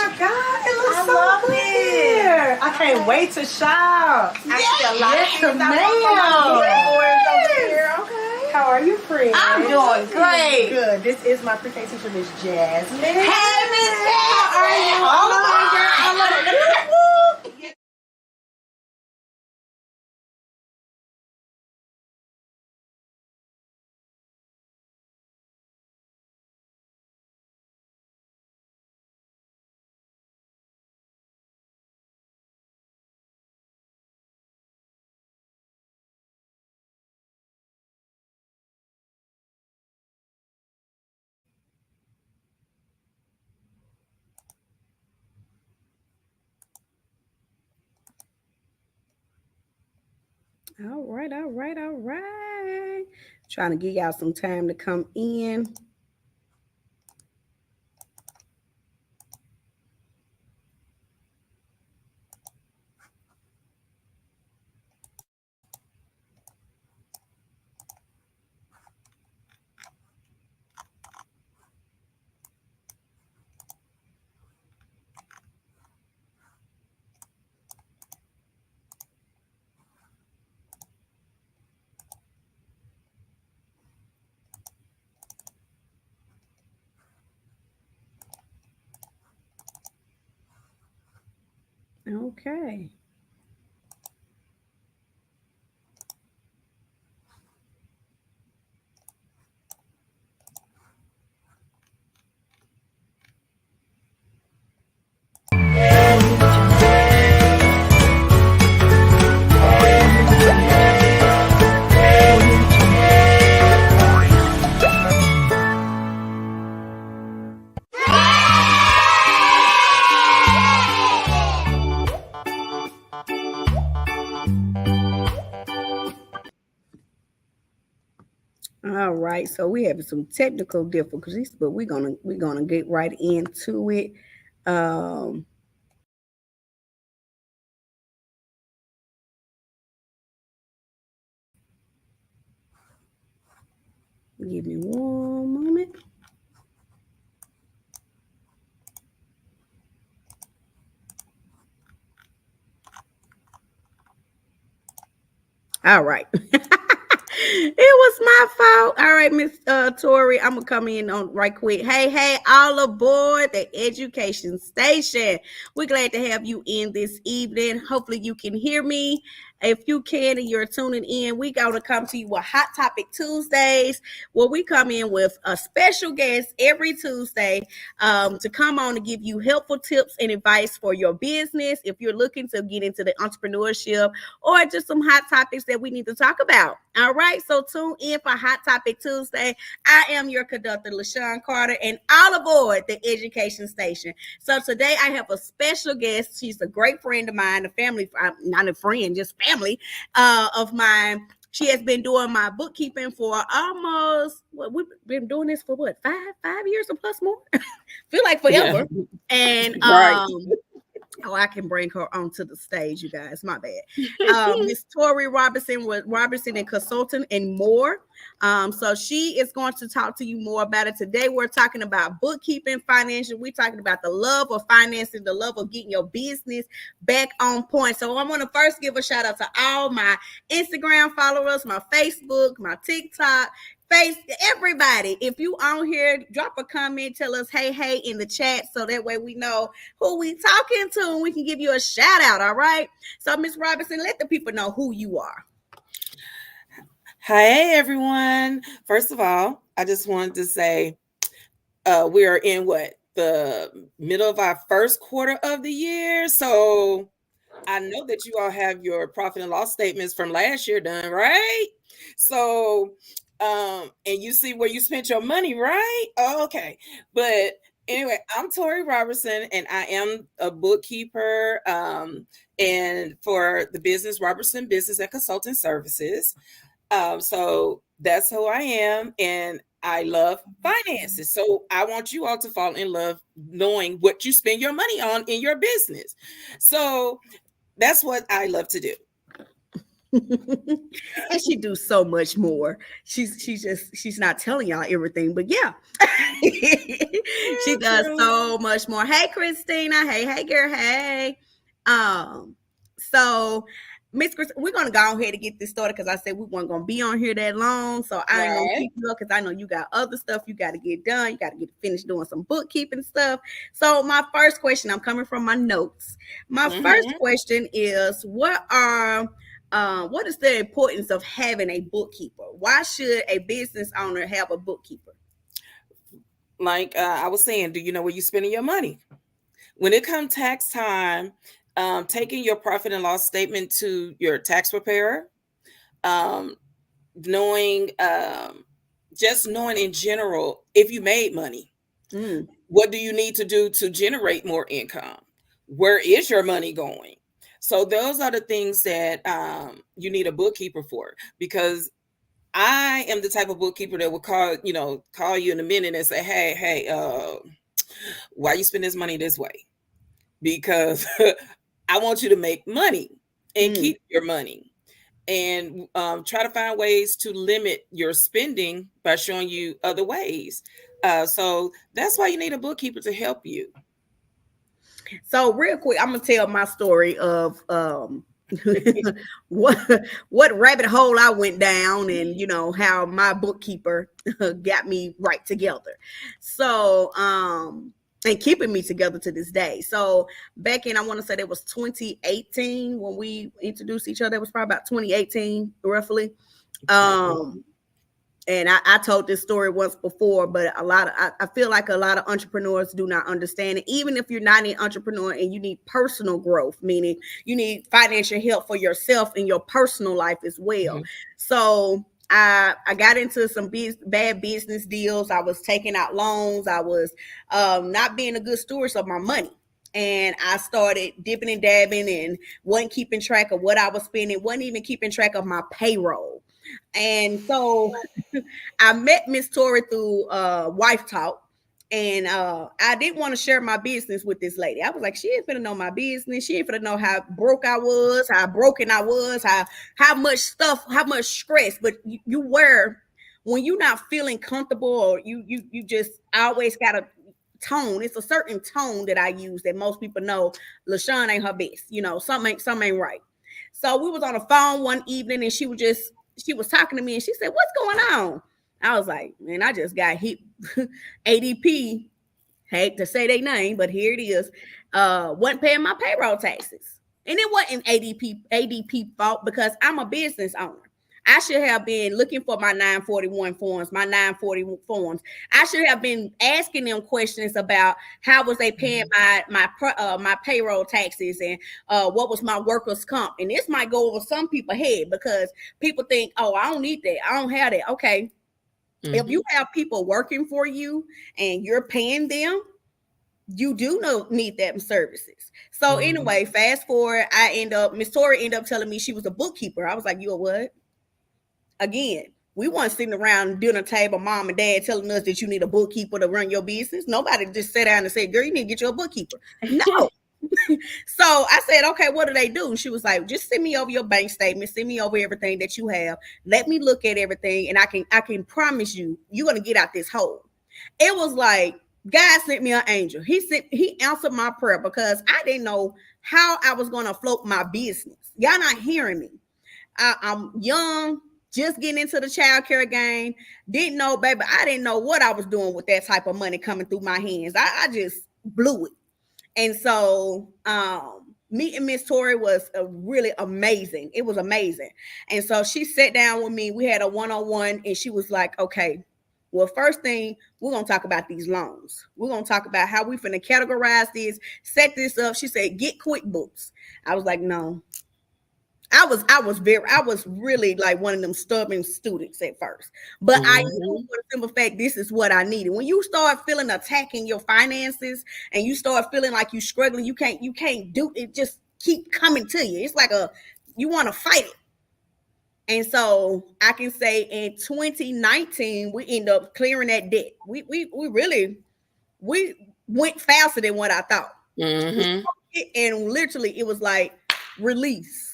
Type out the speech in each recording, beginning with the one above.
my God, it looks so clear. I can't wait to shop. Yes, ma'am. Okay. How are you, friend? I'm doing great. Good. This is my pre-K teacher, Miss Jasmine. Hey, Miss Jasmine. How are you? I love it. All right. Trying to give y'all some time to come in. Okay. All right, so we have some technical difficulties, but we're gonna get right into it. Give me one moment. All right. It was my fault. All right, Miss Tori, I'm gonna come in on right quick. Hey, all aboard the education station. We're glad to have you in this evening. Hopefully you can hear me. If you can and you're tuning in, we gonna come to you with Hot Topic Tuesdays, where we come in with a special guest every Tuesday to come on and give you helpful tips and advice for your business. If you're looking to get into the entrepreneurship or just some hot topics that we need to talk about. All right, so tune in for Hot Topic Tuesday. I am your conductor, LaShawn Carter, and all aboard the education station. So today I have a special guest. She's a great friend of mine, a family, not a friend, just family of mine. She has been doing my bookkeeping for almost, we've been doing this for what, five years or plus more? Feel like forever. Yeah. And right. Oh, I can bring her onto the stage, you guys. My bad. Miss Tori Robertson with Robertson and Consultant and more. So she is going to talk to you more about it. Today, we're talking about bookkeeping, financial. We're talking about the love of financing, the love of getting your business back on point. So I'm going to first give a shout out to all my Instagram followers, my Facebook, my TikTok, everybody. If you on here, drop a comment, tell us hey in the chat, so that way we know who we talking to and we can give you a shout out. All right, so Miss Robertson, let the people know who you are. Hey everyone, first of all, I just wanted to say we are in the middle of our first quarter of the year, so I know that you all have your profit and loss statements from last year done, right? So and you see where you spent your money, right? Oh, okay. But anyway, I'm Tori Robertson, and I am a bookkeeper and for the business Robertson Business and Consulting Services. So that's who I am, and I love finances. So I want you all to fall in love knowing what you spend your money on in your business. So that's what I love to do. And she do so much more. She's not telling y'all everything, but yeah. She does so much more. Hey Christina, hey girl, hey. So Miss Chris, we're gonna go ahead and get this started because I said we weren't gonna be on here that long. So I ain't gonna keep you up because I know you got other stuff you got to get done. You got to get finished doing some bookkeeping stuff. So my first question, I'm coming from my notes. My first question is, what is the importance of having a bookkeeper? Why should a business owner have a bookkeeper? Like I was saying, do you know where you're spending your money? When it comes tax time, taking your profit and loss statement to your tax preparer, knowing in general if you made money, what do you need to do to generate more income? Where is your money going? So those are the things that you need a bookkeeper for, because I am the type of bookkeeper that will call you in a minute and say, hey, why you spend this money this way? Because I want you to make money and keep your money, and try to find ways to limit your spending by showing you other ways. So that's why you need a bookkeeper to help you. So real quick, I'm gonna tell my story of what rabbit hole I went down, and how my bookkeeper got me right together. So and keeping me together to this day. So back in, I want to say that was 2018 when we introduced each other. It was probably about 2018 roughly. And I told this story once before, but I feel like a lot of entrepreneurs do not understand it. Even if you're not an entrepreneur and you need personal growth, meaning you need financial help for yourself in your personal life as well. So I got into some bad business deals. I was taking out loans. I was not being a good steward of my money. And I started dipping and dabbing and wasn't keeping track of what I was spending, wasn't even keeping track of my payroll. And so I met Miss Tori through Wife Talk, and I didn't want to share my business with this lady. I was like, she ain't finna know my business. She ain't finna know how broke I was, how broken I was, how much stuff, how much stress. But you were, when you're not feeling comfortable, or you just always got a tone. It's a certain tone that I use that most people know LaShawn ain't her best. Something ain't right. So we was on the phone one evening, and she was talking to me, and she said, "What's going on?" I was like, "Man, I just got hit." ADP, hate to say their name, but here it is. Wasn't paying my payroll taxes, and it wasn't ADP fault, because I'm a business owner. I should have been looking for my 941 forms, my 940 forms. I should have been asking them questions about how was they paying my payroll taxes, and what was my workers' comp. And this might go over some people's head, because people think, oh, I don't need that. I don't have that. Okay. If you have people working for you and you're paying them, you do need that services. So anyway, fast forward, Miss Tori ended up telling me she was a bookkeeper. I was like, you a what? Again, we weren't sitting around dinner table, mom and dad telling us that you need a bookkeeper to run your business. Nobody just sat down and said, girl, you need to get you a bookkeeper. No. So I said, okay, what do they do? And she was like, just send me over your bank statement, send me over everything that you have. Let me look at everything, and I can promise you, you're gonna get out this hole. It was like God sent me an angel. He answered my prayer, because I didn't know how I was gonna float my business. Y'all not hearing me. I'm young, just getting into the child care game. Didn't know, baby. I didn't know what I was doing with that type of money coming through my hands. I just blew it. And so meeting Miss Tori was really amazing. It was amazing. And so she sat down with me. We had a one-on-one, and she was like, okay, well, first thing, we're going to talk about these loans. We're going to talk about how we finna categorize this, set this up. She said, get QuickBooks. I was like, no. I was really like one of them stubborn students at first, but I knew for the simple fact, this is what I needed. When you start feeling attack in your finances, and you start feeling like you're struggling, you can't do it. Just keep coming to you. It's like you want to fight it. And so I can say in 2019, we end up clearing that debt. We went faster than what I thought. And literally it was like release.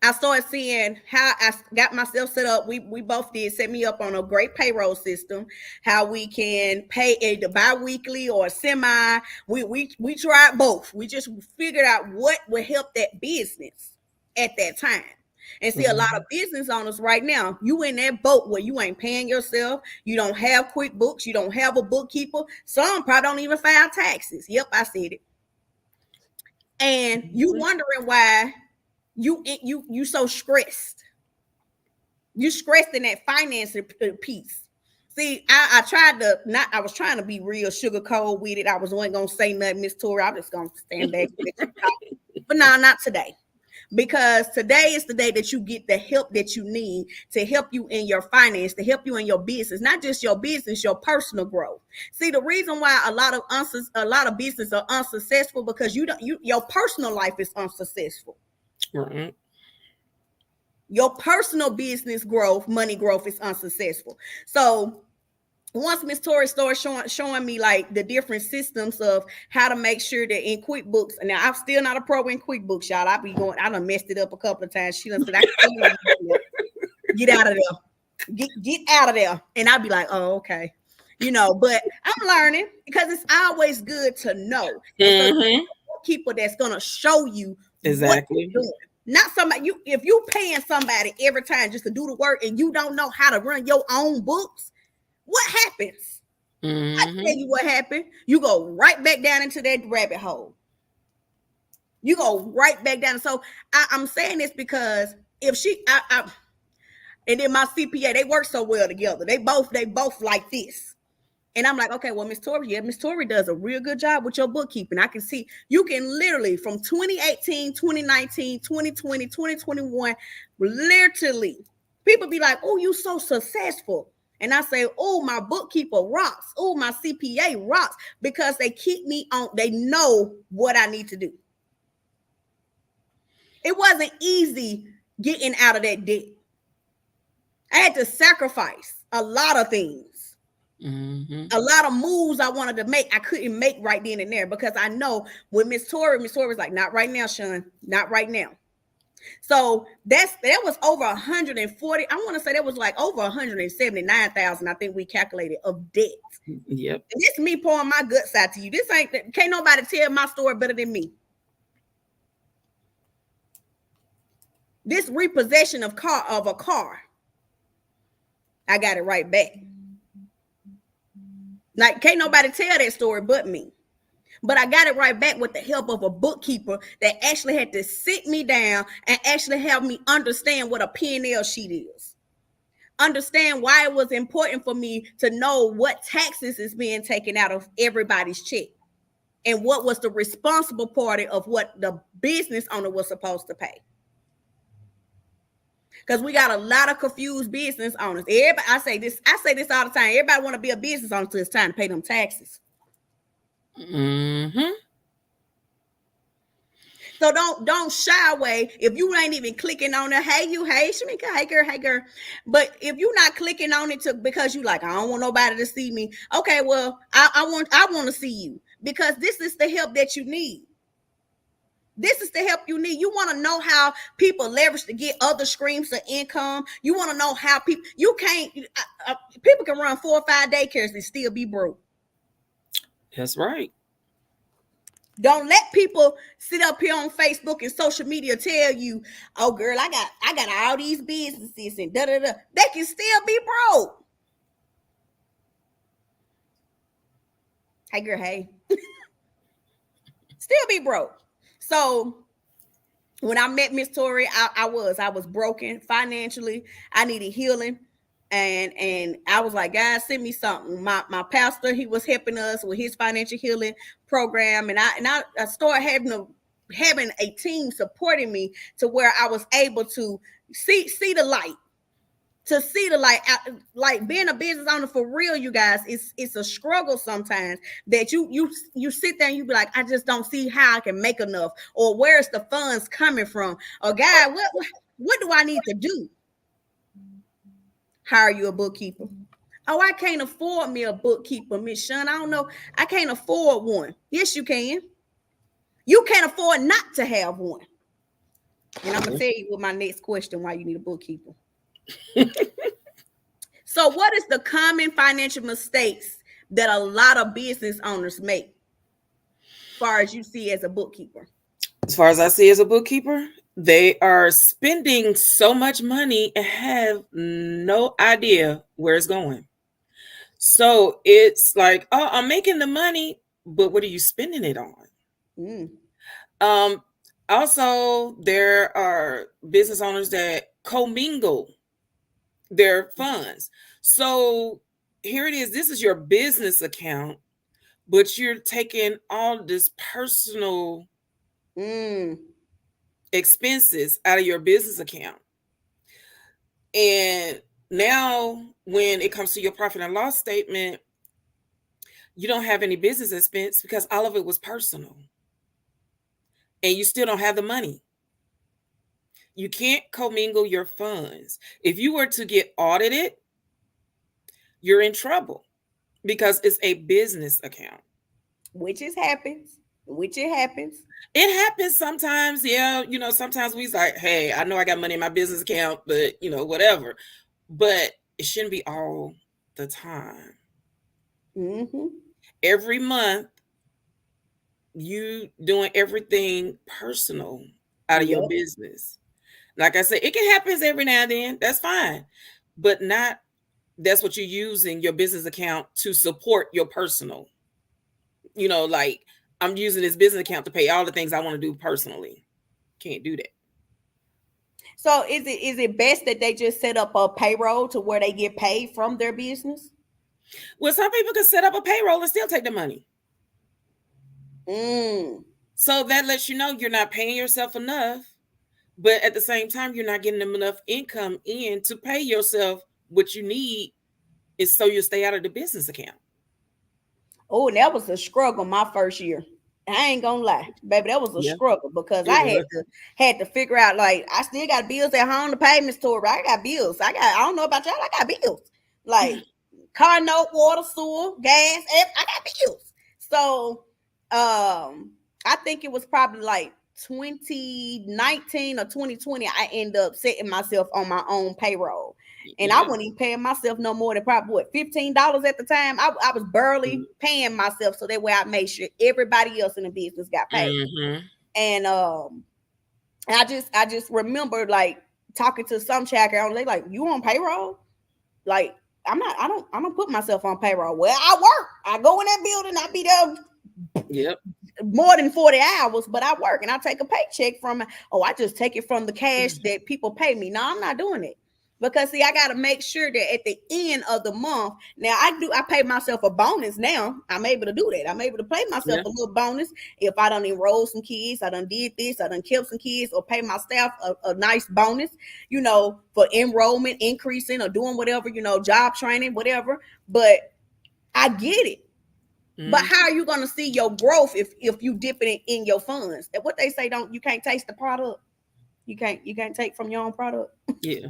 I started seeing how I got myself set up. We both did set me up on a great payroll system, how we can pay either bi-weekly or semi. We tried both. We just figured out what would help that business at that time. And see, a lot of business owners right now, you in that boat where you ain't paying yourself. You don't have QuickBooks. You don't have a bookkeeper. Some probably don't even file taxes. Yep, I said it. And you wondering why you so stressed. You stressed in that financing piece. See, I tried to not. I was trying to be real sugar cold with it. I wasn't gonna say nothing, Miss Tori. I'm just gonna stand back. But no, not today. Because today is the day that you get the help that you need to help you in your finance, to help you in your business, not just your business, your personal growth. See, the reason why a lot of business are unsuccessful because your personal life is unsuccessful. Right. Your personal business growth, money growth is unsuccessful. So once Miss Tori started showing me like the different systems of how to make sure that in QuickBooks, and now I'm still not a pro in QuickBooks, y'all. I done messed it up a couple of times. She done said, get out of there. Get out of there. And I'd be like, oh, okay. But I'm learning because it's always good to know. So people that's gonna show you exactly what you're doing. Not somebody if you paying somebody every time just to do the work and you don't know how to run your own books. What happens? I tell you what happened. You go right back down into that rabbit hole. You go right back down. So I'm saying this because if and then my CPA, they work so well together. They both like this. And I'm like, okay, well, Miss Tori does a real good job with your bookkeeping. I can see you can literally from 2018, 2019, 2020, 2021, literally people be like, oh, you so successful. And I say, oh, my bookkeeper rocks. Oh, my CPA rocks because they keep me on. They know what I need to do. It wasn't easy getting out of that debt. I had to sacrifice a lot of things. A lot of moves I wanted to make, I couldn't make right then and there because I know with Miss Tori was like, not right now, Sean, not right now. So that was over 140. I want to say that was like over 179,000. I think we calculated of debt. Yep. And this is me pouring my guts out to you. This can't nobody tell my story better than me. This repossession of a car, I got it right back. Like can't nobody tell that story but me. But I got it right back with the help of a bookkeeper that actually had to sit me down and actually help me understand what a P&L sheet is. Understand why it was important for me to know what taxes is being taken out of everybody's check and what was the responsible party of what the business owner was supposed to pay. Because we got a lot of confused business owners. Everybody, I say this all the time. Everybody want to be a business owner until it's time to pay them taxes. So don't shy away. If you ain't even clicking on it, hey Shamika, hey girl. But if you're not clicking on it because you like, I don't want nobody to see me. Okay, well, I want to see you because this is the help that you need. This is the help you need. You want to know how people leverage to get other streams of income. You want to know how people can run 4 or 5 daycares and still be broke. That's right. Don't let people sit up here on Facebook and social media tell you, oh girl, I got all these businesses and da da da. They can still be broke. Hey girl, hey. Still be broke. So when I met Miss Tori, I was broken financially. I needed healing. And I was like, guys, send me something. My pastor, he was helping us with his financial healing program. And I started having a team supporting me to where I was able to see the light. To see the light, like being a business owner for real, you guys, it's a struggle sometimes that you sit there and you be like, I just don't see how I can make enough, or where's the funds coming from, or God, what do I need to do? Hire you a bookkeeper. Oh, I can't afford me a bookkeeper, Miss Shun. I don't know. I can't afford one. Yes, you can. You can't afford not to have one. And I'm gonna tell you what my next question why you need a bookkeeper. So, what is the common financial mistakes that a lot of business owners make, as far as you see as a bookkeeper? As far as I see as a bookkeeper, they are spending so much money and have no idea where it's going. So it's like, oh, I'm making the money, but what are you spending it on? Also, there are business owners that commingle their funds. So here it is. This is your business account, but you're taking all this personal expenses out of your business account. And now when it comes to your profit and loss statement, you don't have any business expense because all of it was personal. And you still don't have the money. You can't commingle your funds. If you were to get audited, you're in trouble because it's a business account. Which it happens. It happens sometimes. Yeah. Sometimes we's like, hey, I know I got money in my business account, but whatever. But it shouldn't be all the time. Every month, you doing everything personal out of your business. Like I said, it can happen every now and then. That's fine. But not that's what you're using your business account to support your personal. Like I'm using this business account to pay all the things I want to do personally. Can't do that. So is it best that they just set up a payroll to where they get paid from their business? Well, some people can set up a payroll and still take the money. So that lets you know you're not paying yourself enough, but at the same time, you're not getting enough income in to pay yourself what you need is so you stay out of the business account. Oh, and that was a struggle my first year. I ain't gonna lie, baby, that was a struggle because I had to figure out, like, I still got bills at home to pay, Miss Tori. I got bills. I don't know about y'all, I got bills. Like car note, water, sewer, gas, I got bills. So I think it was probably like 2019 or 2020, I ended up setting myself on my own payroll. And I wasn't even paying myself no more than probably $15 at the time. I was barely paying myself, so that way I made sure everybody else in the business got paid. And I just remember like talking to some checker, they like, you on payroll? Like I don't put myself on payroll. Well, I work. I go in that building, I be there more than 40 hours, but I work and I take a paycheck from I just take it from the cash that people pay me. No, I'm not doing it. Because see, I got to make sure that at the end of the month, now I pay myself a bonus now. I'm able to do that. I'm able to pay myself a little bonus. If I done enroll some kids, I done did this, I done kept some kids, or pay my staff a nice bonus, for enrollment, increasing or doing whatever, job training, whatever. But I get it. But how are you going to see your growth if you dipping it in your funds? And what they say, you can't taste the product. You can't take from your own product. Yeah.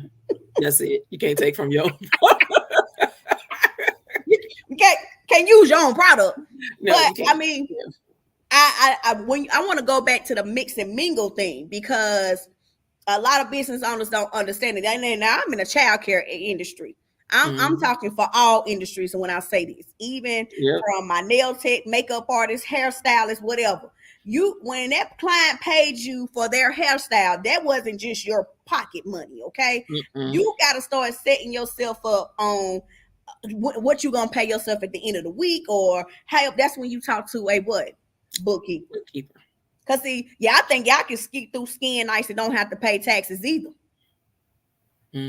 That's it. You can't take from your own. You can't use your own product. No, but I mean, I want to go back to the mix and mingle thing, because a lot of business owners don't understand it. And now I'm in a childcare industry. I'm talking for all industries. And when I say this, even from my nail tech, makeup artist, hairstylist, whatever. When that client paid you for their hairstyle, that wasn't just your pocket money, okay? You got to start setting yourself up on what you're going to pay yourself at the end of the week, or that's when you talk to a what? Bookkeeper. Because see, I think y'all can skip through skin nice and don't have to pay taxes either.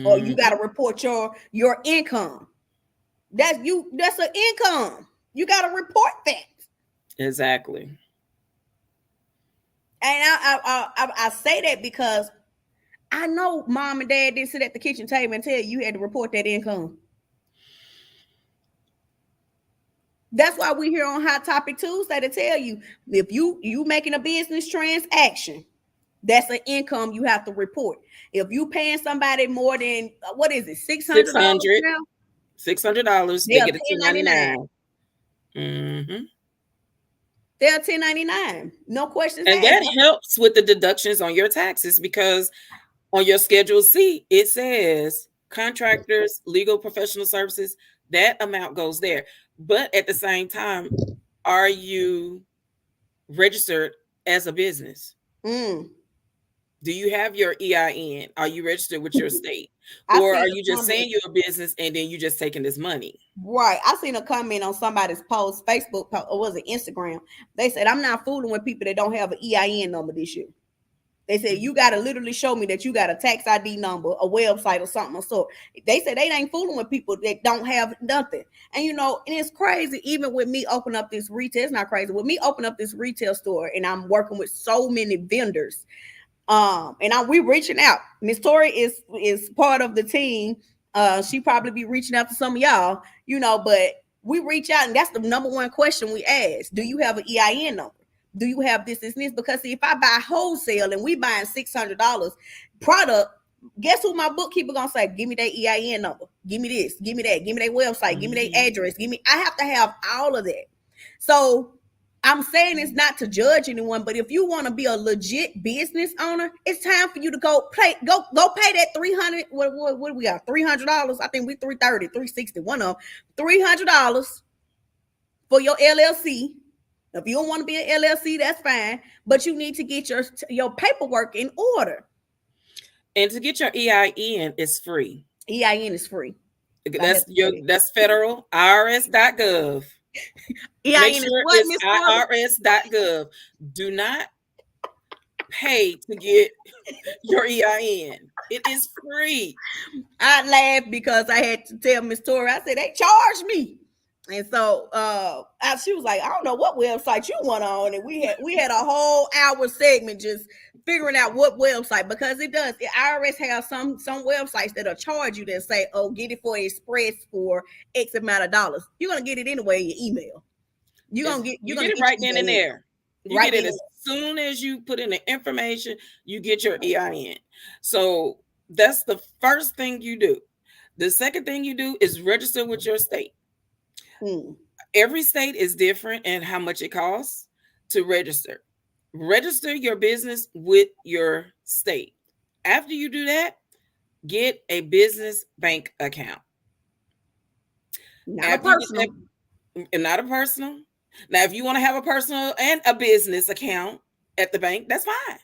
Or you got to report your income. That's an income. You got to report that. Exactly. And I say that because I know mom and dad didn't sit at the kitchen table and tell you had to report that income. That's why we here on Hot Topic Tuesday to tell you, if you making a business transaction, that's an income you have to report. If you paying somebody more than, what is it, $600 now? $600, they get a $299. They're 1099. No questions And asked. that helps with the deductions on your taxes, because on your Schedule C, it says contractors, legal professional services, that amount goes there. But at the same time, are you registered as a business? Do you have your EIN? Are you registered with your state? Or are you just saying you're a business and then you just taking this money? Right. I seen a comment on somebody's post, Facebook post, or was it Instagram? They said, I'm not fooling with people that don't have an EIN number this year. They said, you got to literally show me that you got a tax ID number, a website or something of sort. They said they ain't fooling with people that don't have nothing. And, you know, and it's crazy, even with me opening up this retail, it's not crazy. With me opening up this retail store and I'm working with so many vendors, and we reaching out. Miss Tori is part of the team. She probably be reaching out to some of y'all, you know, but we reach out, and that's the number one question we ask. Do you have an EIN number? Do you have this? Because see, if I buy wholesale and we buying $600 product, guess who my bookkeeper gonna say? Give me that EIN number. Give me this. Give me that. Give me that website. Give me that address. I have to have all of that. So I'm saying it's not to judge anyone, but if you want to be a legit business owner, it's time for you to go pay that $300. What do we got? $300. I think we $330, $360. One of them, $300 for your LLC. If you don't want to be an LLC, that's fine, but you need to get your paperwork in order. And to get your EIN is free. EIN is free. That's federal, IRS.gov. Make sure it's IRS.gov. Do not pay to get your EIN. It is free. I laughed because I had to tell Miss Tori, I said, they charged me. And so she was like, I don't know what website you want on. And we had a whole hour segment just figuring out what website, because it does. The IRS has some websites that'll charge you that say, oh, get it for Express for X amount of dollars. You're gonna get it anyway in your email. You're gonna get it right then and there. You get it as soon as you put in the information, you get your EIN. So that's the first thing you do. The second thing you do is register with your state. Every state is different in how much it costs to register. Register your business with your state. After you do that, get a business bank account. Not a personal. Now, if you want to have a personal and a business account at the bank, that's fine.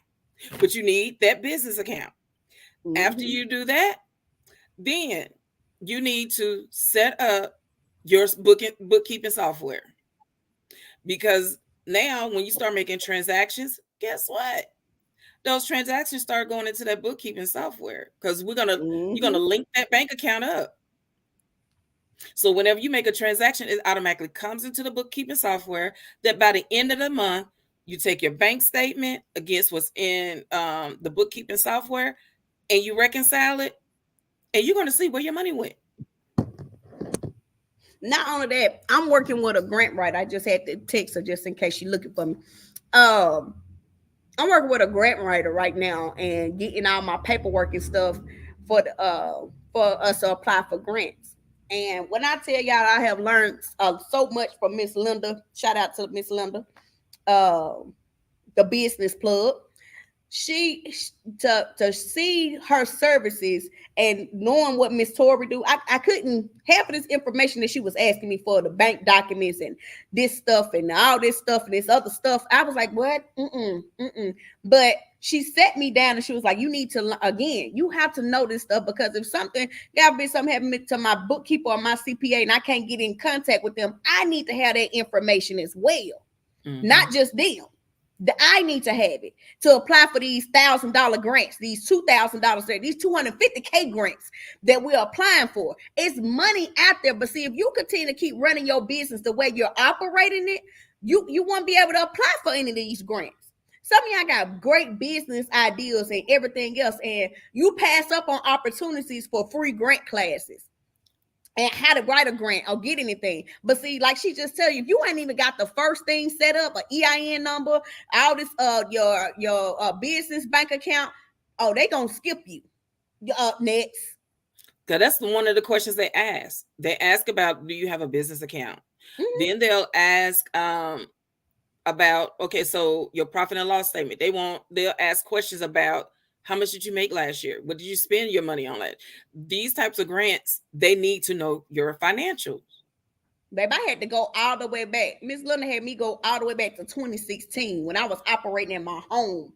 But you need that business account. After you do that, then you need to set up your bookkeeping software, because now when you start making transactions, guess what? Those transactions start going into that bookkeeping software, because you're gonna link that bank account up. So whenever you make a transaction, it automatically comes into the bookkeeping software, that by the end of the month, you take your bank statement against what's in the bookkeeping software and you reconcile it, and you're going to see where your money went. Not only that, I'm working with a grant writer. I just had to text her just in case she's looking for me. I'm working with a grant writer right now and getting all my paperwork and stuff for us to apply for grants. And when I tell y'all, I have learned so much from Miss Linda. Shout out to Miss Linda, the business plug. She to see her services and knowing what Miss Tori do, I couldn't half of this information that she was asking me for, the bank documents and this stuff and all this stuff and this other stuff. I was like, what? But she sat me down and she was like, you need to, again, you have to know this stuff, because if something happened to my bookkeeper or my CPA and I can't get in contact with them, I need to have that information as well. Not just them. I need to have it to apply for these $1,000 grants, these $2,000, these $250K grants that we're applying for. It's money out there, but see, if you continue to keep running your business the way you're operating it, you won't be able to apply for any of these grants. Some of y'all got great business ideas and everything else, and you pass up on opportunities for free grant classes and how to write a grant or get anything. But see, like she just tell you, if you ain't even got the first thing set up, an EIN number, all this, your business bank account, oh, they gonna skip you. You're up next. Because that's one of the questions they ask. They ask about, do you have a business account? Then they'll ask, about, okay, so your profit and loss statement. They'll ask questions about how much did you make last year? What did you spend your money on? These types of grants, they need to know your financials. Babe, I had to go all the way back. Miss Linda had me go all the way back to 2016 when I was operating in my home.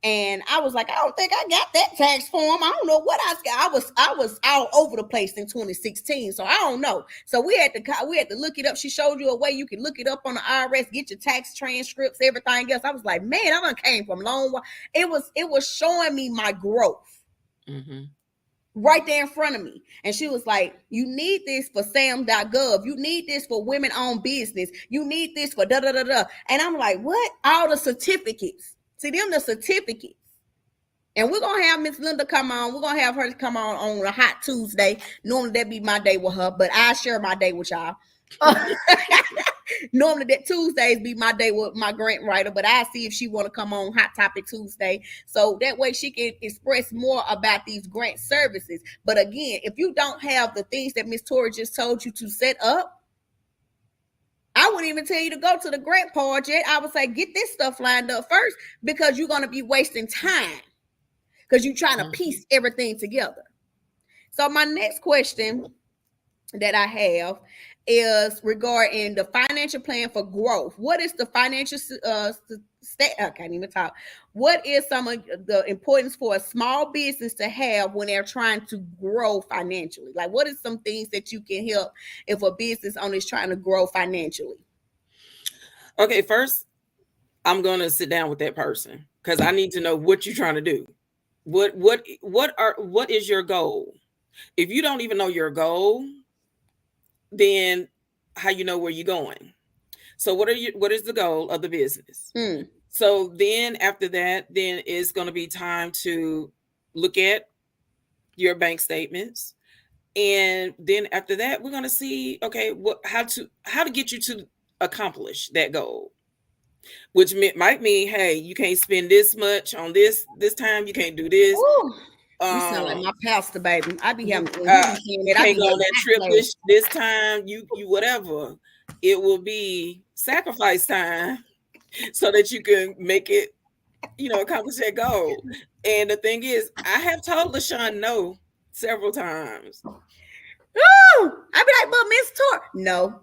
And I was like, I don't think I got that tax form. I don't know what I got. I was all over the place in 2016, so I don't know. So we had to look it up. She showed you a way you can look it up on the IRS, get your tax transcripts, everything else. I was like, man, I done came from long. It was showing me my growth. Mm-hmm. Right there in front of me. And she was like, you need this for sam.gov. You need this for women-owned business. You need this for da-da-da-da. And I'm like, what? All the certificates. See, them the certificates. And we're going to have Miss Linda come on. We're going to have her come on a hot Tuesday. Normally, that'd be my day with her, but I share my day with y'all. Normally that Tuesdays be my day with my grant writer, but I see if she want to come on Hot Topic Tuesday, so that way she can express more about these grant services. But again, if you don't have the things that Miss Tori just told you to set up, I wouldn't even tell you to go to the grant part yet. I would say get this stuff lined up first, because you're going to be wasting time because you're trying to piece everything together. So my next question that I have is regarding the financial plan for growth. What is the financial I can't even talk. What is some of the importance for a small business to have when they're trying to grow financially? Like, what is some things that you can help if a business owner is trying to grow financially? Okay, first, I'm going to sit down with that person because I need to know what you're trying to do. What is your goal? If you don't even know your goal, then how you know where you're going? So what is the goal of the business? So then after that, then it's going to be time to look at your bank statements. And then after that, we're going to see, okay, how to get you to accomplish that goal, which might mean, hey, you can't spend this much on this time. You can't do this. Ooh. You sound like my pastor, baby. I be having can't go on that trip this time. You whatever. It will be sacrifice time so that you can make it, accomplish that goal. And the thing is, I have told LaShawn no several times. Ooh, I be like, but Miss Tor, no,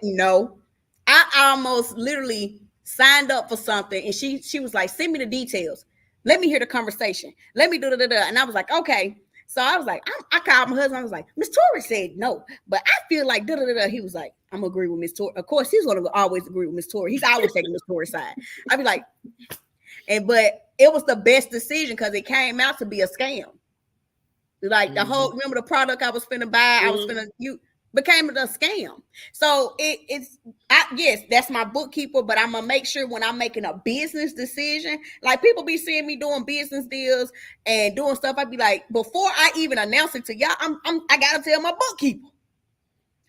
no. I almost literally signed up for something, and she was like, send me the details. Let me hear the conversation. Let me do da. And I was like, okay. So I was like, I called my husband. I was like, Miss Tori said no, but I feel like da. He was like, I'm gonna agree with Miss Tori. Of course, he's gonna always agree with Miss Tori. He's always taking Miss Tori's side. I'd be like, but it was the best decision because it came out to be a scam. Like the whole, remember the product I was finna buy, became a scam. So yes, that's my bookkeeper, but I'm gonna make sure when I'm making a business decision, like people be seeing me doing business deals and doing stuff, I'd be like, before I even announce it to y'all, I gotta tell my bookkeeper.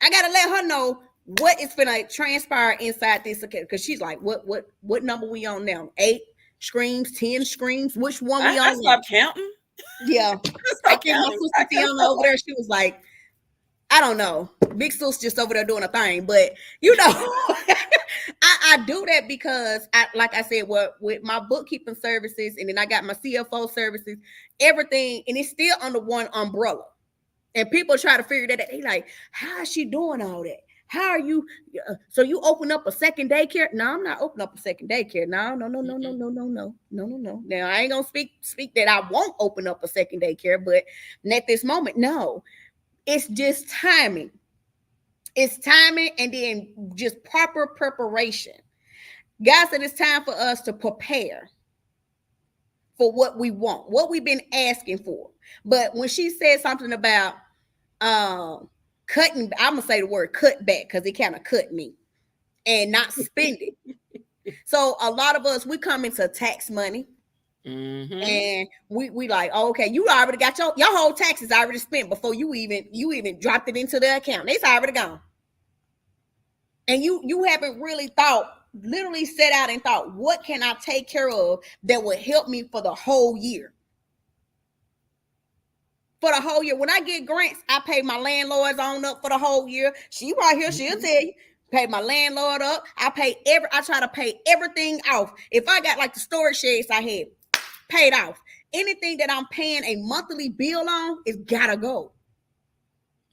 I gotta let her know what is gonna transpire inside this account, because she's like, what number we on now? 8 screens, 10 screens, which one we on? I stopped counting. Yeah, I can't. My sister Fiona over there, she was like, I don't know. Big Sis just over there doing a thing, but I do that because like I said, with my bookkeeping services, and then I got my CFO services, everything, and it's still under one umbrella. And people try to figure that out. They like, how is she doing all that? How are you? So you open up a second daycare? No, I'm not opening up a second daycare. No. Now I ain't gonna speak that I won't open up a second daycare, but at this moment, no. It's just timing. It's timing, and then just proper preparation. God said it's time for us to prepare for what we want, what we've been asking for. But when she said something about cutting, I'm gonna say the word cut back because it kind of cut me, and not spend it. So a lot of us, we come into tax money. And we like, oh, okay, you already got your whole taxes already spent before you even dropped it into the account. It's already gone. And you haven't really literally set out and thought, what can I take care of that will help me for the whole year? For the whole year. When I get grants, I pay my landlords on up for the whole year. She right here, she'll tell you, pay my landlord up. I try to pay everything off. If I got like the storage sheds I had paid off, anything that I'm paying a monthly bill on, it's gotta go.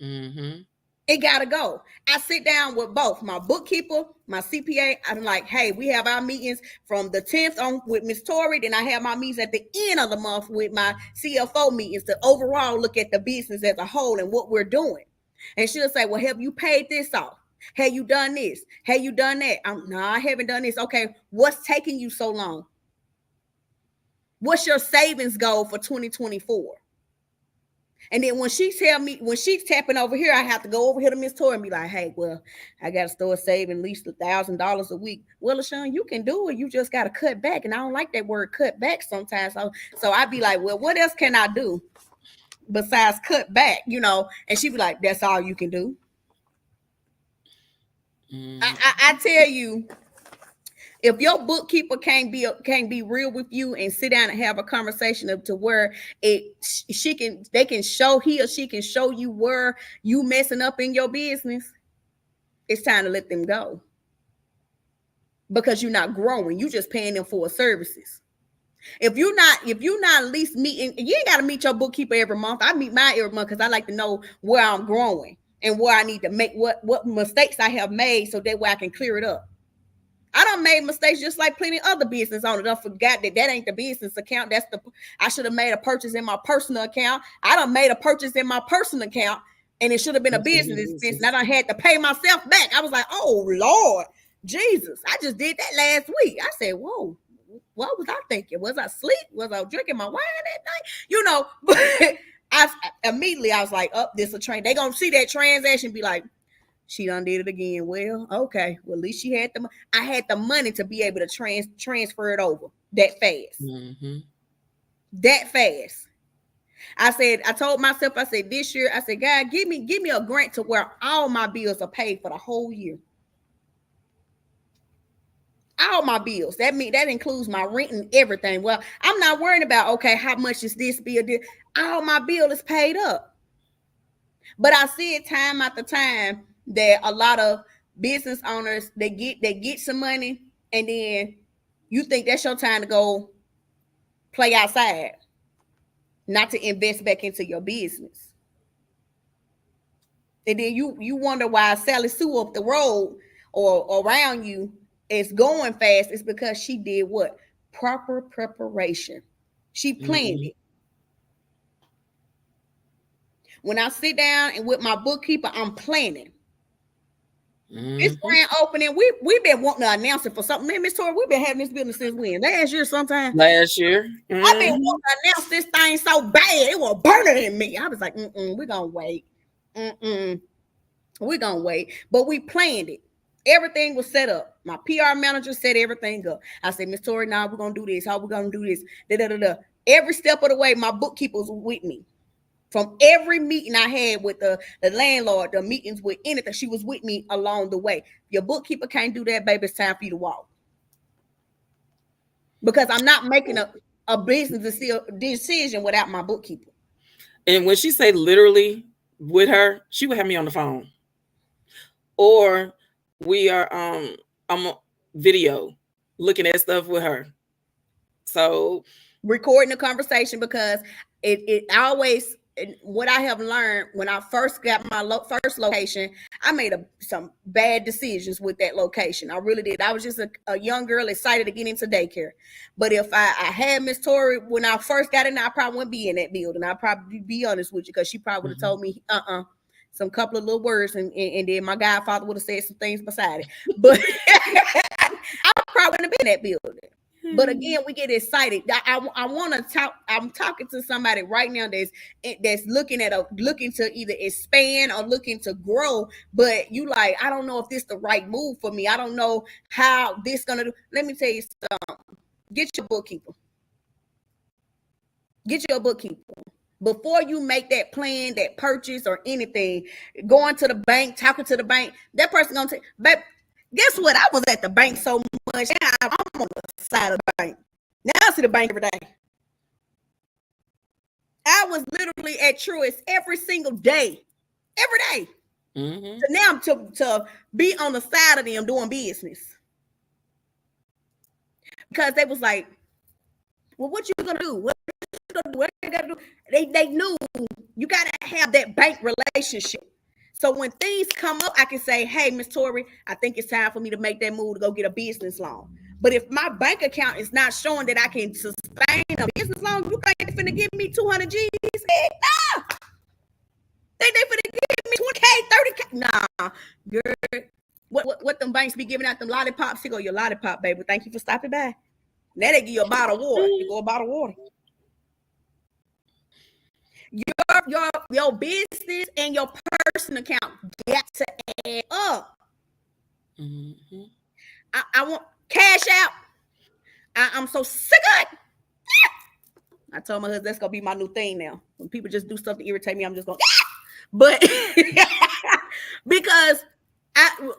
Mm-hmm. It gotta go. I sit down with both my bookkeeper, my CPA. I'm like, hey, we have our meetings from the 10th on with Miss Tori. Then I have my meetings at the end of the month with my CFO meetings to overall look at the business as a whole and what we're doing. And she'll say, well, have you paid this off? Have you done this? Have you done that? No, I haven't done this. Okay, what's taking you so long? What's your savings goal for 2024? And then when she's tapping over here, I have to go over here to Miss Tori and be like, hey, well, I got to start saving at least $1,000 a week. Well, LaShawn, you can do it. You just got to cut back. And I don't like that word cut back sometimes. So I'd be like, well, what else can I do besides cut back, And she'd be like, that's all you can do. I tell you, if your bookkeeper can't be real with you and sit down and have a conversation up to where he or she can show you where you messing up in your business, it's time to let them go. Because you're not growing. You just paying them for services. If you're not at least meeting, you ain't got to meet your bookkeeper every month. I meet mine every month because I like to know where I'm growing and where I need to make what mistakes I have made so that way I can clear it up. I done made mistakes just like plenty other business owners. I forgot that ain't the business account. I should have made a purchase in my personal account. I done made a purchase in my personal account and it should have been a business expense. And I done had to pay myself back. I was like, oh Lord, Jesus. I just did that last week. I said, whoa, what was I thinking? Was I asleep? Was I drinking my wine that night? But I was like, this a train. They gonna see that transaction and be like, she done did it again. Well, okay. Well, at least she had I had the money to be able to transfer it over that fast. Mm-hmm. That fast. I told myself, this year, God, give me a grant to where all my bills are paid for the whole year. All my bills. That includes my rent and everything. Well, I'm not worrying about, okay, how much is this bill? All my bill is paid up. But I see it time after time that a lot of business owners, they get some money and then you think that's your time to go play outside, not to invest back into your business. And then you wonder why Sally Sue up the road or around you is going fast. It's because she did what? Proper preparation. She planned it. When I sit down and with my bookkeeper, I'm planning. This grand opening, we've been wanting to announce it for something. Man, Miss Tori, we've been having this business since when? Last year sometime. Last year. I've been wanting to announce this thing so bad. It was burning in me. I was like, we're going to wait. We're going to wait. But we planned it. Everything was set up. My PR manager set everything up. I said, Miss Tori, now we're going to do this. How we going to do this? Every step of the way, my bookkeeper was with me. From every meeting I had with the landlord, the meetings with anything, she was with me along the way. Your bookkeeper can't do that, baby. It's time for you to walk. Because I'm not making a business decision without my bookkeeper. And when she say literally with her, she would have me on the phone. Or we are I'm on video looking at stuff with her. So recording the conversation, because it always, what I have learned when I first got my first location, I made some bad decisions with that location. I really did. I was just a young girl excited to get into daycare. But if I had Miss Tori when I first got in, I probably wouldn't be in that building. I'll probably be honest with you, because she probably would have told me, some couple of little words, and then my godfather would have said some things beside it. But I probably wouldn't have been in that building. But again, we get excited. I want to talk. I'm talking to somebody right now that's looking to either expand or looking to grow. But you like, I don't know if this is the right move for me. I don't know how this gonna do. Let me tell you something. Get your bookkeeper. Get your bookkeeper. Before you make that plan, that purchase or anything, going to the bank, talking to the bank, that person gonna take. But guess what? I was at the bank so much. I'm on the side of the bank. Now I see the bank every day. I was literally at Truist every single day. Every day. to now to be on the side of them doing business. Because they was like, well, what you gonna do? What you gotta do? They knew you gotta have that bank relationship. So when things come up, I can say, hey, Miss Tori, I think it's time for me to make that move to go get a business loan. But if my bank account is not showing that I can sustain a business loan, you think they're finna give me 200 G's? Nah. Think they finna give me 20K, 30K? Nah, girl. What them banks be giving out them lollipops? Here go your lollipop, baby. Thank you for stopping by. Now they give you a bottle of water. You go a bottle of water. Your business and your personal account got to add up. Mm-hmm. I want cash out. I'm so sick of it. I told my husband that's gonna be my new thing now. When people just do stuff to irritate me, I'm just going. But because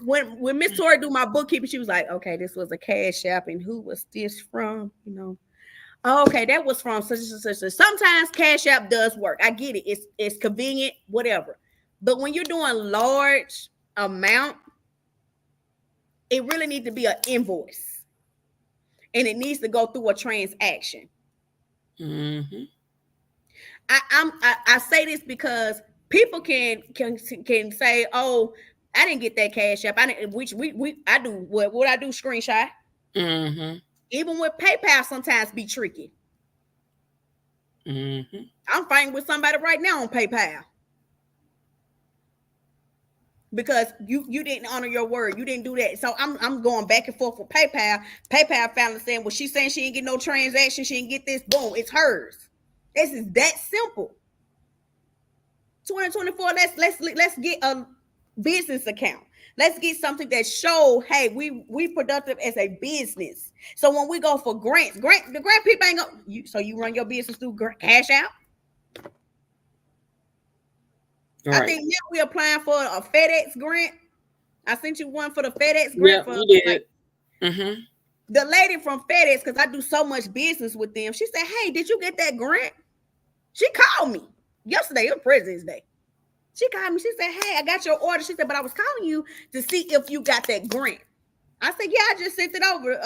when Miss Tori do my bookkeeping, she was like, okay, this was a cash app, and who was this from? You know. Oh, okay, that was from such and such. Sometimes Cash App does work. I get it. It's convenient, whatever. But when you're doing large amount, it really needs to be an invoice, and it needs to go through a transaction. Mm-hmm. I say this because people can say, "Oh, I didn't get that Cash App." I didn't. Which I do. What I do? Screenshot. Mm-hmm. Even with PayPal, sometimes be tricky. Mm-hmm. I'm fighting with somebody right now on PayPal because you didn't honor your word. You didn't do that. So I'm going back and forth with PayPal. PayPal finally saying, well, she's saying she didn't get no transaction. She didn't get this. Boom, it's hers. This is that simple. 2024. Let's get a business account. Let's get something that show, hey, we productive as a business. So when we go for grants, the grant people ain't go. So you run your business through Cash App. Right. I think now we're applying for a FedEx grant. I sent you one for the FedEx grant. Yeah, you did. Mm-hmm. The lady from FedEx, because I do so much business with them, she said, hey, did you get that grant? She called me yesterday. It was President's Day. She called me. She said, hey, I got your order. She said, but I was calling you to see if you got that grant. I said, yeah, I just sent it over.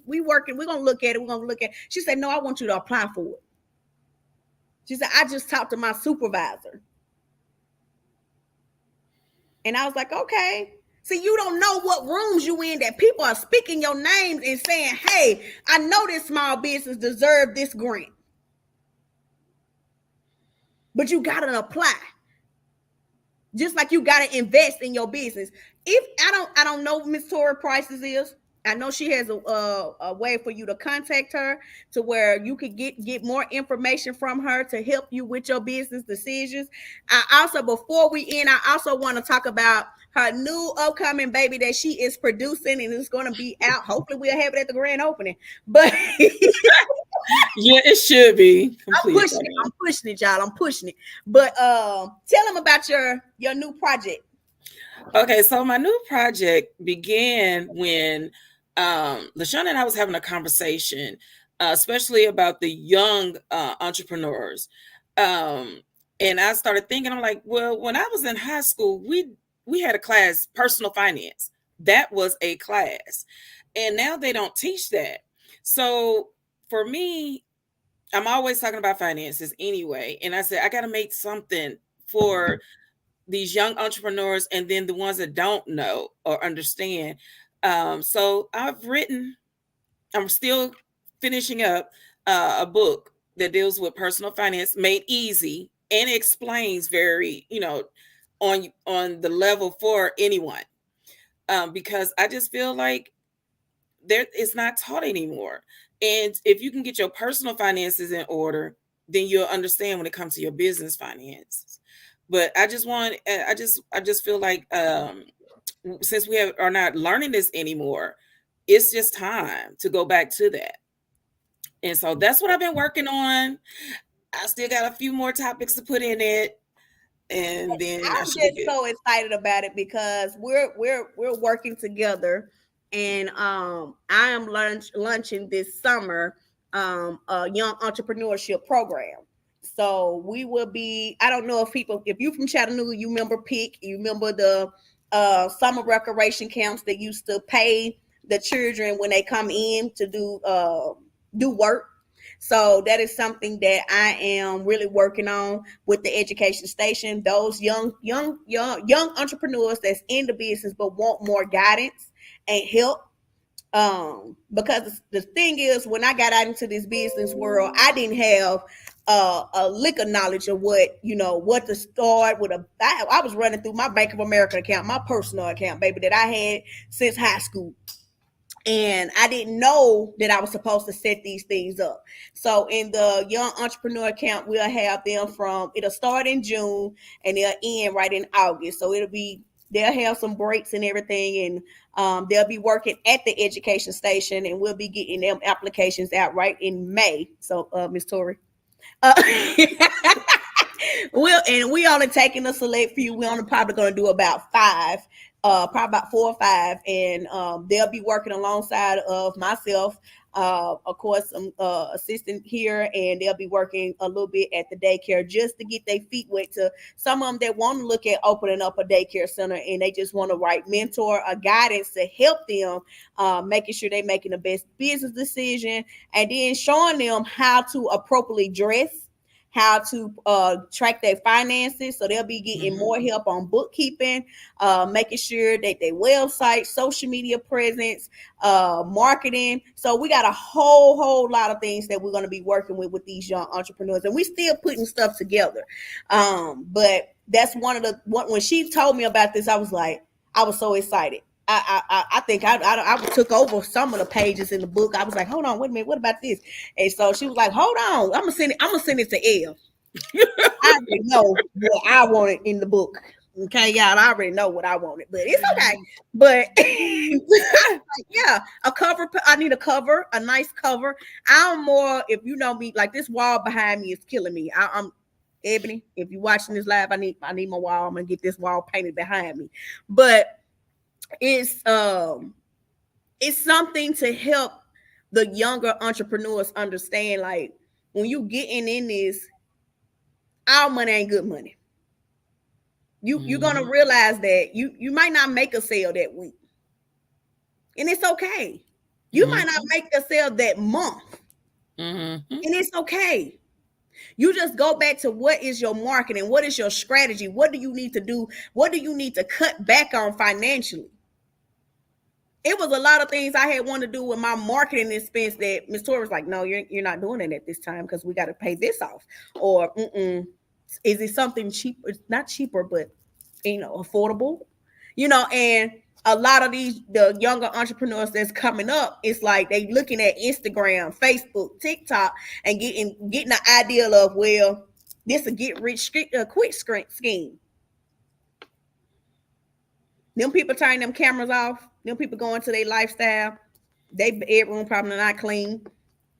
We working. We're going to look at it. We're going to look at it. She said, no, I want you to apply for it. She said, I just talked to my supervisor. And I was like, okay. See, you don't know what rooms you in that people are speaking your names and saying, hey, I know this small business deserve this grant. But you got to apply. Just like you got to invest in your business. If I don't know what Miss Tori Price's is. I know she has a way for you to contact her to where you could get more information from her to help you with your business decisions. I also, before we end, I also want to talk about her new upcoming baby that she is producing, and it's going to be out. Hopefully we'll have it at the grand opening. But yeah, it should be. I'm pushing it, y'all. I'm pushing it. But tell them about your new project. Okay, so my new project began when LaShawn and I was having a conversation, especially about the young entrepreneurs. And I started thinking, I'm like, well, when I was in high school, we had a class, personal finance. That was a class. And now they don't teach that. So for me, I'm always talking about finances anyway. And I said, I got to make something for these young entrepreneurs and then the ones that don't know or understand. So I'm still finishing up a book that deals with personal finance made easy and explains very, on the level for anyone. Because I just feel like it's not taught anymore. And if you can get your personal finances in order, then you'll understand when it comes to your business finances. But I just feel like since we are not learning this anymore, it's just time to go back to that. And so that's what I've been working on. I still got a few more topics to put in it. And then I'm just so excited about it because we're working together, and I am launching this summer a young entrepreneurship program. So we will be, I don't know if you from Chattanooga, you remember PIC, you remember the summer recreation camps that used to pay the children when they come in to do work. So that is something that I am really working on with the education station. Those young entrepreneurs that's in the business but want more guidance and help. Because the thing is, when I got out into this business world, I didn't have a lick of knowledge of what to start with. I was running through my Bank of America account, my personal account, baby, that I had since high school. And I didn't know that I was supposed to set these things up. So in the young entrepreneur account, we'll have them it'll start in June and they'll end right in August. So they'll have some breaks and everything, and they'll be working at the education station, and we'll be getting them applications out right in May. So Miss Tori. We only taking a select few. We're only probably going to do about 5, probably about 4 or 5, and they'll be working alongside of myself. Of course, I'm assistant here, and they'll be working a little bit at the daycare just to get their feet wet. To some of them that want to look at opening up a daycare center, and they just want to write mentor or guidance to help them, making sure they're making the best business decision, and then showing them how to appropriately dress, how to track their finances. So they'll be getting more help on bookkeeping, making sure that their website, social media presence, marketing. So we got a whole lot of things that we're going to be working with these young entrepreneurs, and we still putting stuff together. But that's when she told me about this, I was so excited. I think I took over some of the pages in the book. I was like, hold on, wait a minute, what about this? And so she was like, hold on, I'm gonna send it to Elle. I already know what I wanted in the book. Okay, y'all, I already know what I wanted, but it's okay. But yeah, a cover. I need a cover, a nice cover. I'm more, if you know me, like this wall behind me is killing me. I'm Ebony. If you're watching this live, I need my wall. I'm gonna get this wall painted behind me, but it's something to help the younger entrepreneurs understand, like, when you getting in this, our money ain't good money. You're gonna realize that you might not make a sale that week, and it's okay. You might not make a sale that month, and it's okay. You just go back to what is your marketing, what is your strategy, what do you need to do, what do you need to cut back on financially. It was a lot of things I had wanted to do with my marketing expense that Miss Tori was like, no, you're not doing it at this time because we got to pay this off. Or is it something cheap? It's not cheaper, but affordable. And a lot of the younger entrepreneurs that's coming up, it's like they looking at Instagram, Facebook, TikTok, and getting the idea of, well, this a get rich quick scheme. Them people turning them cameras off. Them people going to their lifestyle. They bedroom probably not clean.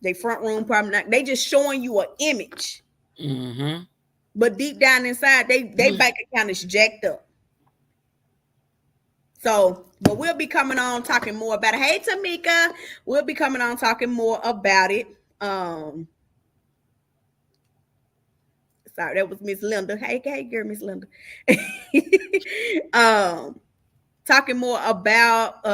They front room probably not. They just showing you an image. But deep down inside, they bank account is jacked up. So, but we'll be coming on talking more about it. Hey, Tamika, we'll be coming on talking more about it. Sorry, that was Miss Linda. Hey, girl, Miss Linda. Talking more about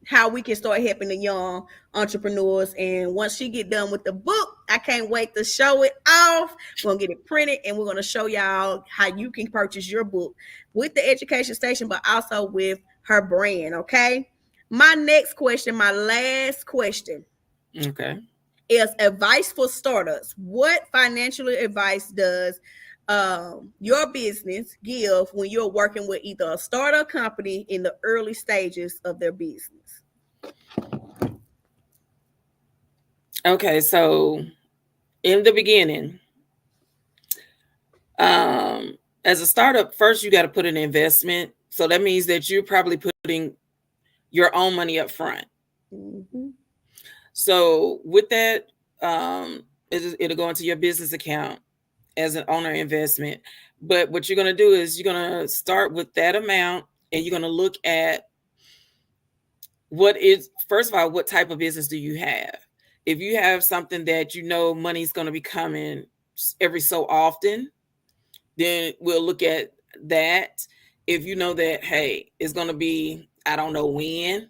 how we can start helping the young entrepreneurs. And once she get done with the book, I can't wait to show it off. We're going to get it printed, and we're going to show y'all how you can purchase your book with the education station, but also with her brand, okay? My next question, my last question. Okay. Is advice for startups. What financial advice does your business give when you're working with either a startup company in the early stages of their business? Okay, so in the beginning, as a startup, first you got to put an investment. So that means that you're probably putting your own money up front. So with that, it'll go into your business account as an owner investment. But what you're going to do is you're going to start with that amount, and you're going to look at first of all, what type of business do you have? If you have something that money's going to be coming every so often, then we'll look at that. If you know that, hey, it's going to be, I don't know when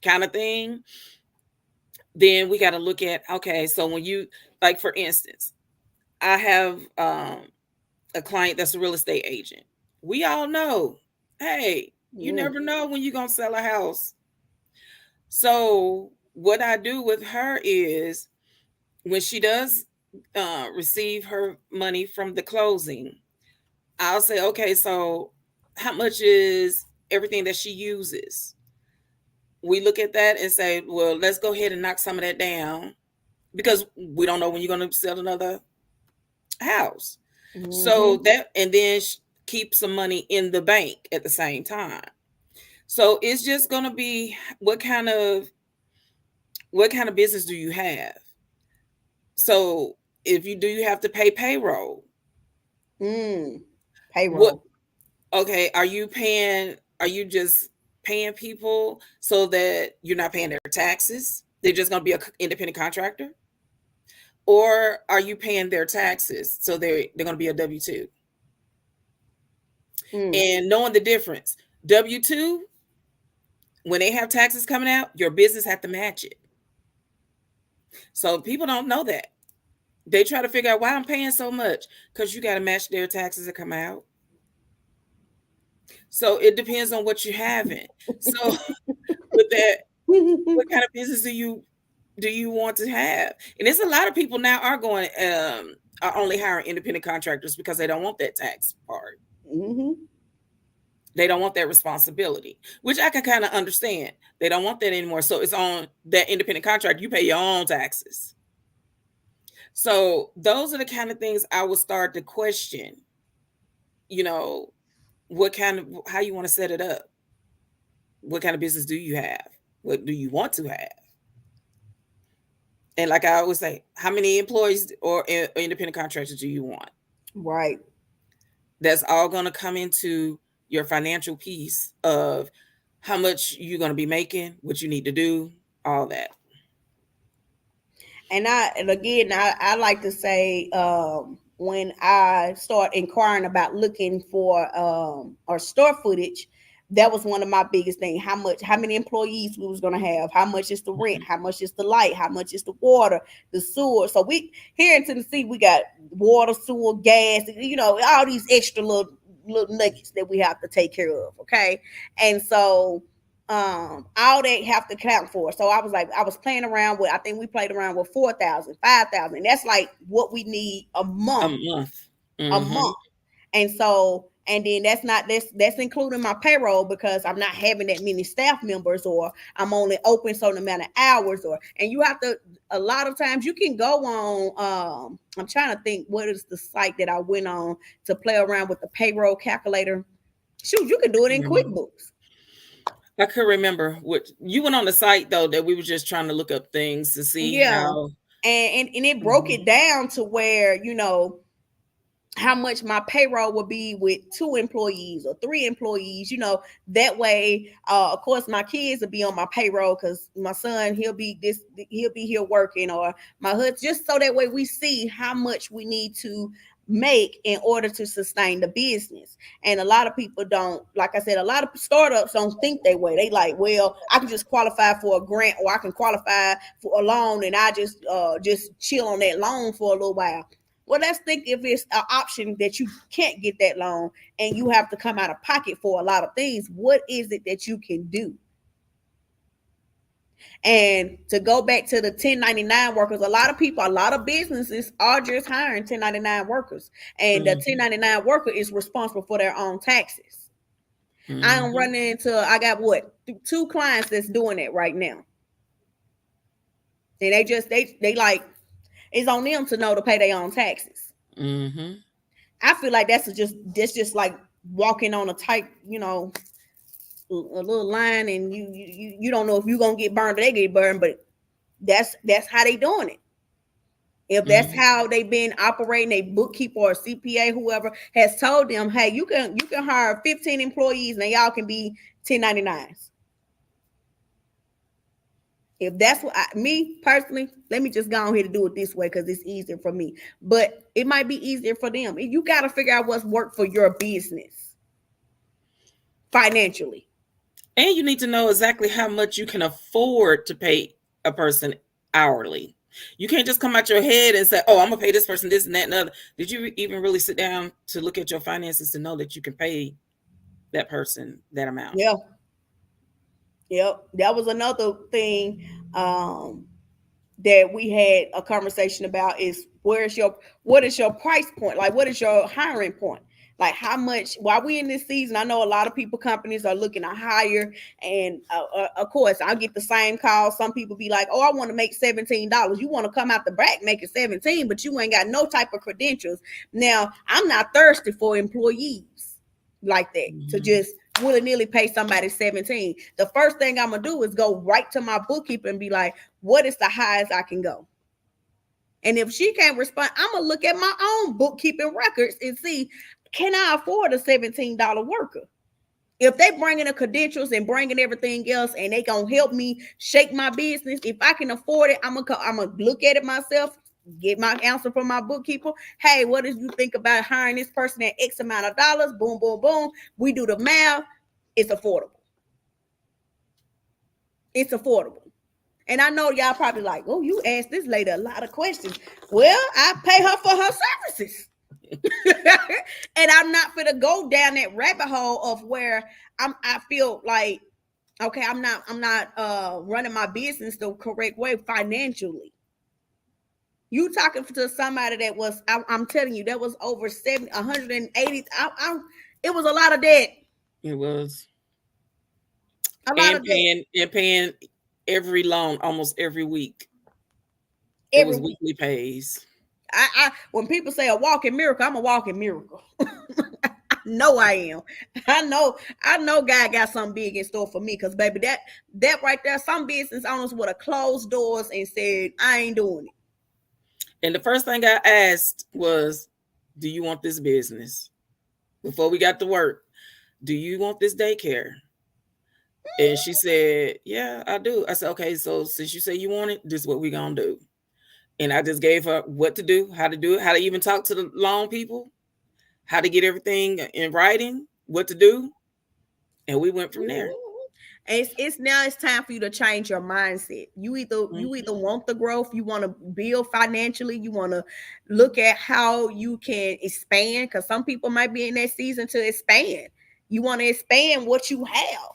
kind of thing, then we got to look at, okay, so when you, like, for instance, I have a client that's a real estate agent. We all know, hey, you never know when you're going to sell a house. So what I do with her is when she does receive her money from the closing, I'll say, okay, so how much is everything that she uses? We look at that and say, well, let's go ahead and knock some of that down because we don't know when you're going to sell another house. So that, and then keep some money in the bank at the same time. So it's just going to be what kind of business do you have? So if you do, you have to pay payroll. Payroll. Okay, are you just paying people so that you're not paying their taxes? They're just going to be an independent contractor? Or are you paying their taxes so they're going to be a W-2? And knowing the difference, W-2, when they have taxes coming out, your business have to match it. So people don't know that. They try to figure out why I'm paying so much, because you got to match their taxes that come out. So it depends on what you're having. So with that, what kind of business do you want to have? And there's a lot of people now are going are only hiring independent contractors because they don't want that tax part. They don't want that responsibility, which I can kind of understand. They don't want that anymore. So it's on that independent contract. You pay your own taxes. So those are the kind of things I would start to question, how you want to set it up. What kind of business do you have? What do you want to have? And like I always say, how many employees or independent contractors do you want? Right. That's all going to come into your financial piece of how much you're going to be making, what you need to do, all that. And I like to say, when I start inquiring about looking for our store footage, that was one of my biggest things. How many employees we was gonna have, how much is the rent, how much is the light, how much is the water, the sewer. So we here in Tennessee, we got water, sewer, gas, all these extra little nuggets that we have to take care of. Okay. And so all that have to count for. So I was playing around with, I think we played around with 4,000, 5,000. That's like what we need a month. A month. And so, and then that's including my payroll, because I'm not having that many staff members, or I'm only open certain amount of hours, and you have to, a lot of times you can go on, I'm trying to think what is the site that I went on to play around with the payroll calculator. Shoot, you can do it in QuickBooks. I could remember what you went on the site though, that we were just trying to look up things to see how, and it broke it down to where, how much my payroll would be with 2 employees or 3 employees, that way, of course, my kids will be on my payroll, because my son, he'll be here working, or my husband, just so that way we see how much we need to make in order to sustain the business. And a lot of people don't, like I said, a lot of startups don't think that way. They like, well, I can just qualify for a grant, or I can qualify for a loan, and I just chill on that loan for a little while. Well, let's think if it's an option that you can't get that loan and you have to come out of pocket for a lot of things. What is it that you can do? And to go back to the 1099 workers, a lot of businesses are just hiring 1099 workers. And the 1099 worker is responsible for their own taxes. I am running into, I got 2 clients that's doing it right now. And they like, it's on them to know to pay their own taxes. I feel like that's just like walking on a tight, a little line, and you don't know if you're gonna get burned or they get burned, but that's how they doing it. If that's how they've been operating, a bookkeeper or CPA, whoever has told them, hey, you can hire 15 employees and y'all can be 1099s. If that's what me personally, let me just go on here to do it this way because it's easier for me. But it might be easier for them. You got to figure out what's work for your business financially. And you need to know exactly how much you can afford to pay a person hourly. You can't just come out your head and say, oh, I'm going to pay this person this and that and other. Did you even really sit down to look at your finances to know that you can pay that person that amount? Yeah. Yep. That was another thing that we had a conversation about is what is your price point? Like, what is your hiring point? Like, how much, while we in this season, I know a lot of companies are looking to hire. And of course, I'll get the same call. Some people be like, oh, I want to make $17. You want to come out the back making 17, but you ain't got no type of credentials. Now, I'm not thirsty for employees like that to just willy-nilly pay somebody 17. The first thing I'm going to do is go right to my bookkeeper and be like, what is the highest I can go? And if she can't respond, I'm going to look at my own bookkeeping records and see, can I afford a $17 worker? If they bring in the credentials and bringing everything else and they going to help me shake my business, if I can afford it, I'm going to look at it myself, get my answer from my bookkeeper. Hey, what do you think about hiring this person at X amount of dollars? Boom, boom, boom. We do the math. It's affordable. It's affordable. And I know y'all probably like, oh, you asked this lady a lot of questions. Well, I pay her for her services. And I'm not going to go down that rabbit hole of where I feel like, okay, I'm not running my business the correct way financially. You talking to somebody that was, I'm telling you, that was over 180. It was a lot of debt. It was. A lot of paying every loan almost every week. It was weekly pays. When people say a walking miracle, I'm a walking miracle. I know I am. I know God got something big in store for me because, baby, that right there, some business owners would have closed doors and said, I ain't doing it. And the first thing I asked was, do you want this business? Before we got to work, do you want this daycare? And she said, yeah, I do. I said, okay, so since you say you want it, this is what we're going to do. And I just gave her what to do, how to do it, how to even talk to the loan people, how to get everything in writing, what to do. And we went from there. It's time for you to change your mindset. You either want the growth, you want to build financially, you want to look at how you can expand, because some people might be in that season to expand. You want to expand what you have.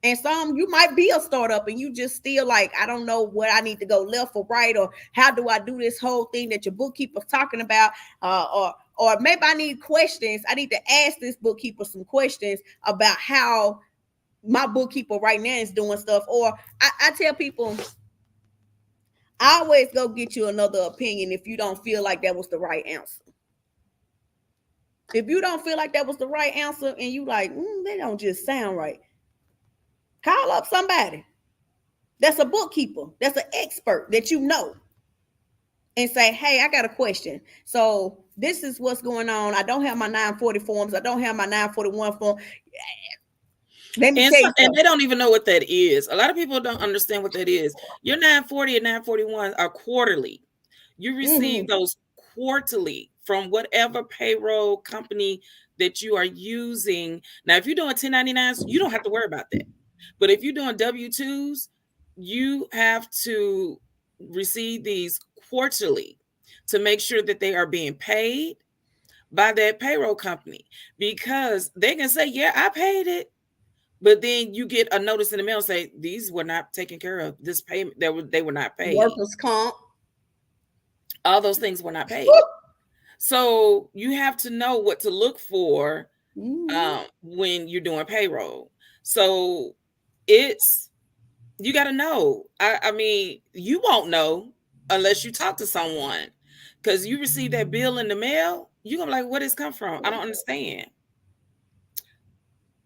And some, you might be a startup and you just still like, I don't know what I need to go left or right, or how do I do this whole thing that your bookkeeper's talking about, or maybe I need questions. I need to ask this bookkeeper some questions about how my bookkeeper right now is doing stuff. Or I tell people, I always go get you another opinion if you don't feel like that was the right answer. If you don't feel like that was the right answer and you like, they don't just sound right, call up somebody that's a bookkeeper, that's an expert that you know, and say, hey, I got a question. So this is what's going on. I don't have my 940 forms. I don't have my 941 form. And they don't even know what that is. A lot of people don't understand what that is. Your 940 and 941 are quarterly. You receive those quarterly from whatever payroll company that you are using. Now, if you're doing 1099s, you don't have to worry about that. But if you're doing W-2s, you have to receive these quarterly to make sure that they are being paid by that payroll company, because they can say, yeah, I paid it. But then you get a notice in the mail say these were not taken care of. This payment, they were not paid. Workers' comp. All those things were not paid. So you have to know what to look for when you're doing payroll. So you got to know. I mean, you won't know unless you talk to someone, because you receive that bill in the mail. You're going to be like, where does this come from? I don't understand.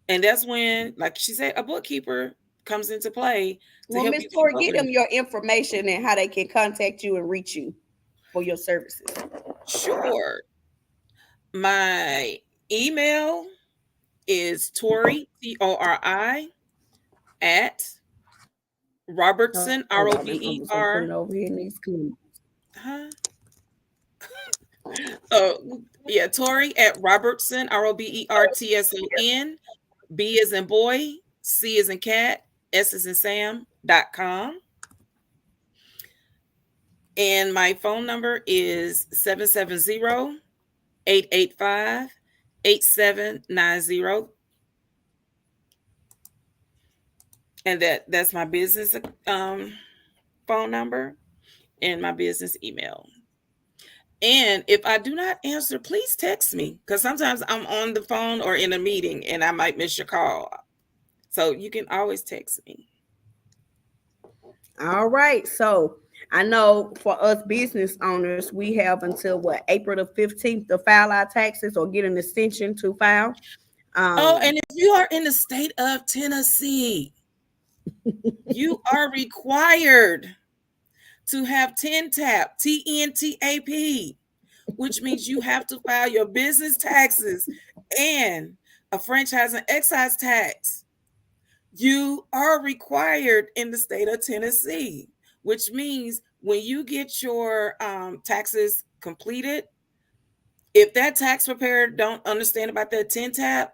And that's when, like she said, a bookkeeper comes into play. Well, Ms. Tori, give them your information and how they can contact you and reach you for your services. Sure. My email is Tori, Tori, at Robertson, Hold on, I'm just gonna put Rober. it over here in these comments. Huh? Yeah, Tori at Robertson, Robertson, B as in boy, C as in cat, S as in Sam.com. And my phone number is 770-885-8790. And that's my business phone number and my business email. And if I do not answer, please text me, because sometimes I'm on the phone or in a meeting and I might miss your call. So you can always text me. All right. So I know for us business owners, we have until April the 15th to file our taxes or get an extension to file. And if you are in the state of Tennessee, you are required to have TNTAP, TNTAP, which means you have to file your business taxes and a franchise and excise tax. You are required in the state of Tennessee, which means when you get your taxes completed, if that tax preparer don't understand about that TNTAP,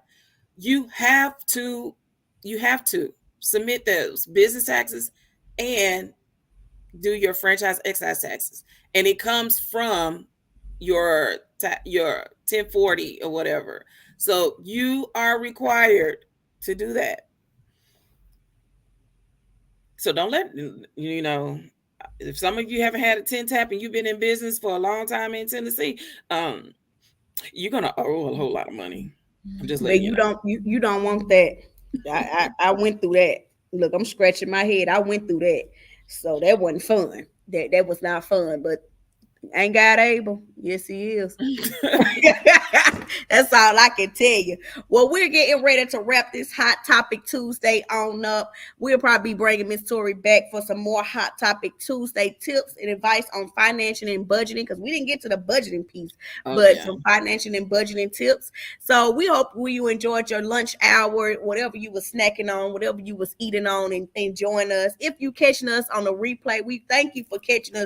you have to submit those business taxes and do your franchise excise taxes, and it comes from your 1040 or whatever. So you are required to do that. So don't let if some of you haven't had a TNTAP and you've been in business for a long time in Tennessee, you're gonna owe a whole lot of money. I'm just letting you know. You don't want that. I went through that. Look, I'm scratching my head. I went through that. So that wasn't fun. That was not fun, but ain't God able? Yes, he is. That's all I can tell you. Well, we're getting ready to wrap this Hot Topic Tuesday on up. We'll probably be bringing Miss Tori back for some more Hot Topic Tuesday tips and advice on financing and budgeting, because we didn't get to the budgeting piece, some financing and budgeting tips. So we hope you enjoyed your lunch hour, whatever you was snacking on, whatever you was eating on, and enjoying us. If you catching us on the replay, we thank you for catching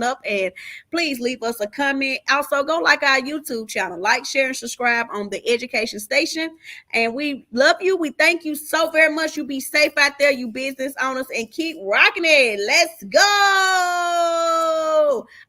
up, and please leave us a comment. Also, go like our YouTube channel, like, share, and subscribe on the Education Station. And we love you. We thank you so very much. You be safe out there, you business owners, and keep rocking it. Let's go.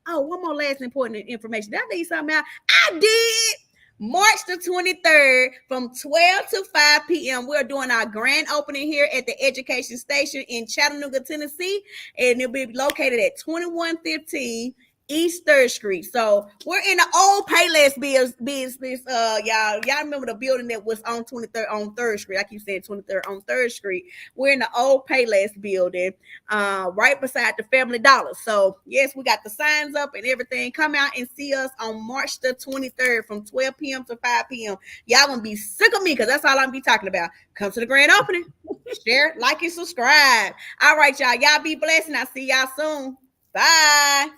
Oh, one more last important information. Did I leave something out? I did. March the 23rd from 12 to 5 p.m. We're doing our grand opening here at the Education Station in Chattanooga, Tennessee. And it'll be located at 2115 East 3rd Street. So we're in the old Payless business. Y'all remember the building that was on 23rd on 3rd Street? I keep saying 23rd on 3rd Street. We're in the old Payless building, right beside the Family Dollar. So yes, we got the signs up and everything. Come out and see us on March the 23rd from 12 p.m. to 5 p.m. Y'all gonna be sick of me, because that's all I'm be talking about. Come to the grand opening. Share, like, and subscribe. All right, y'all. Y'all be blessed, and I'll see y'all soon. Bye.